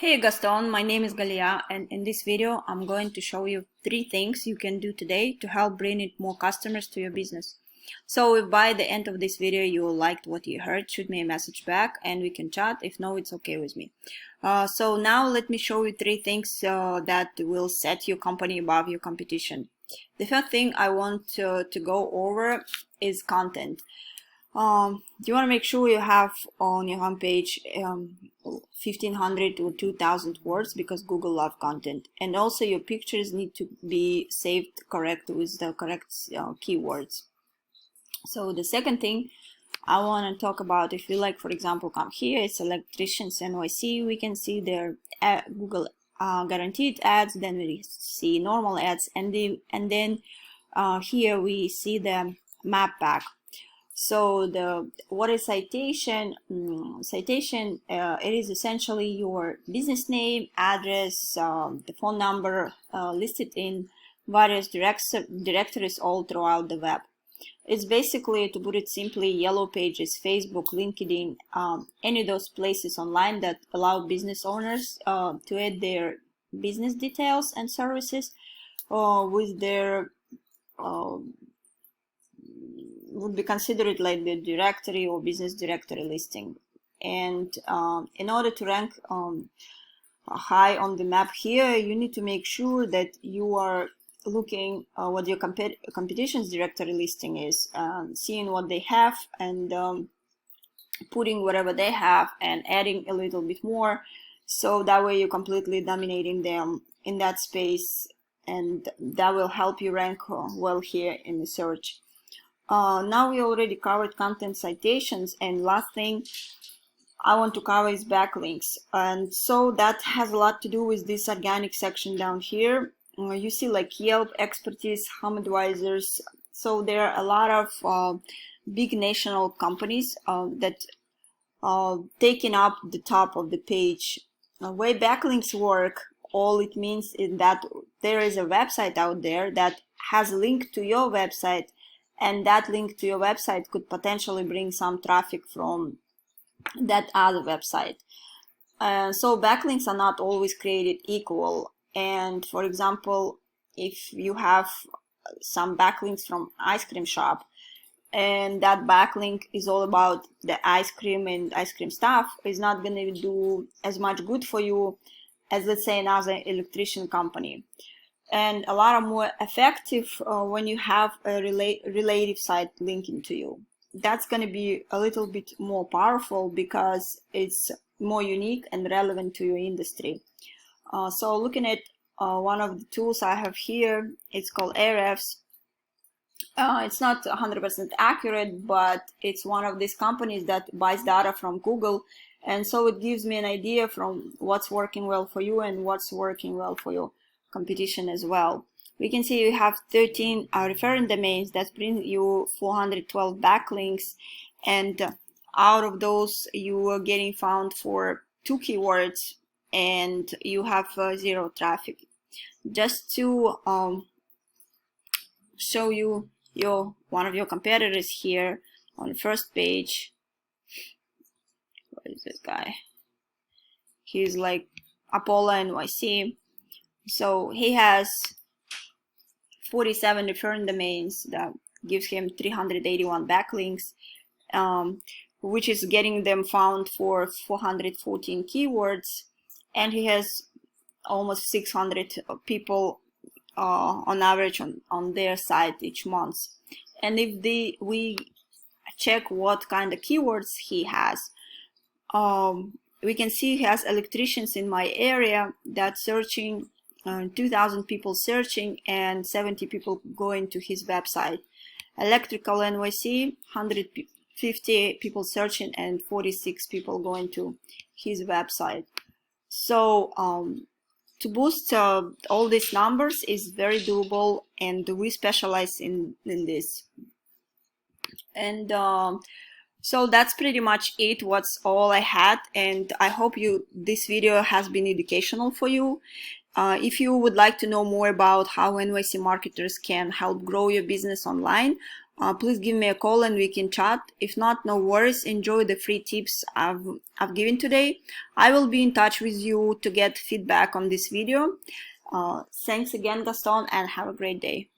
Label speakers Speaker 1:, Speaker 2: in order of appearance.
Speaker 1: Hey Gaston, my name is Galia, and in this video I'm going to show you 3 things you can do today to help bring in more customers to your business. So if by the end of this video you liked what you heard, shoot me a message back and we can chat. If no, it's okay with me. So now let me show you 3 things that will set your company above your competition. The first thing I want to go over is content. You want to make sure you have on your homepage 1500 to 2000 words, because Google loves content, and also your pictures need to be saved correct with the correct keywords. So the second thing I want to talk about, if you like, for example, come here, it's electricians NYC, we can see their Google guaranteed ads, then we see normal ads, and then here we see the map pack. So what is citation? Citation, it is essentially your business name, address, the phone number listed in various directories all throughout the web. It's basically, to put it simply, yellow pages, Facebook, LinkedIn, any of those places online that allow business owners to add their business details and services with their would be considered like the directory or business directory listing. And in order to rank high on the map here, you need to make sure that you are looking what your competition's directory listing is, seeing what they have, and putting whatever they have and adding a little bit more, so that way you're completely dominating them in that space, and that will help you rank well here in the search. Now we already covered content, citations, and last thing I want to cover is backlinks. And so that has a lot to do with this organic section down here. You see like Yelp, expertise, home advisors. So there are a lot of big national companies that taking up the top of the page. The way backlinks work, all it means is that there is a website out there that has a link to your website, and that link to your website could potentially bring some traffic from that other website. So backlinks are not always created equal. And for example, if you have some backlinks from ice cream shop, and that backlink is all about the ice cream and ice cream stuff, is not going to do as much good for you as, let's say, another electrician company. And a lot more effective when you have a relative site linking to you. That's going to be a little bit more powerful because it's more unique and relevant to your industry. So looking at one of the tools I have here, it's called Ahrefs. It's not 100% accurate, but it's one of these companies that buys data from Google, and so it gives me an idea from what's working well for you and what's working well for your competition as well. We can see you have 13 referring domains that bring you 412 backlinks, and out of those you are getting found for 2 keywords and you have 0 traffic. Just to show you one of your competitors here on the first page. Where is this guy? He's like Apollo NYC. So he has 47 referring domains that gives him 381 backlinks, which is getting them found for 414 keywords, and he has almost 600 people on average on their site each month. And if we check what kind of keywords he has, we can see he has electricians in my area that's searching, 2,000 people searching and 70 people going to his website. Electrical NYC, 150 people searching and 46 people going to his website. So to boost all these numbers is very doable, and we specialize in this. And so that's pretty much it. What's all I had, and I hope this video has been educational for you. If you would like to know more about how NYC marketers can help grow your business online, please give me a call and we can chat. If not, no worries. Enjoy the free tips I've given today. I will be in touch with you to get feedback on this video. Thanks again, Gaston, and have a great day.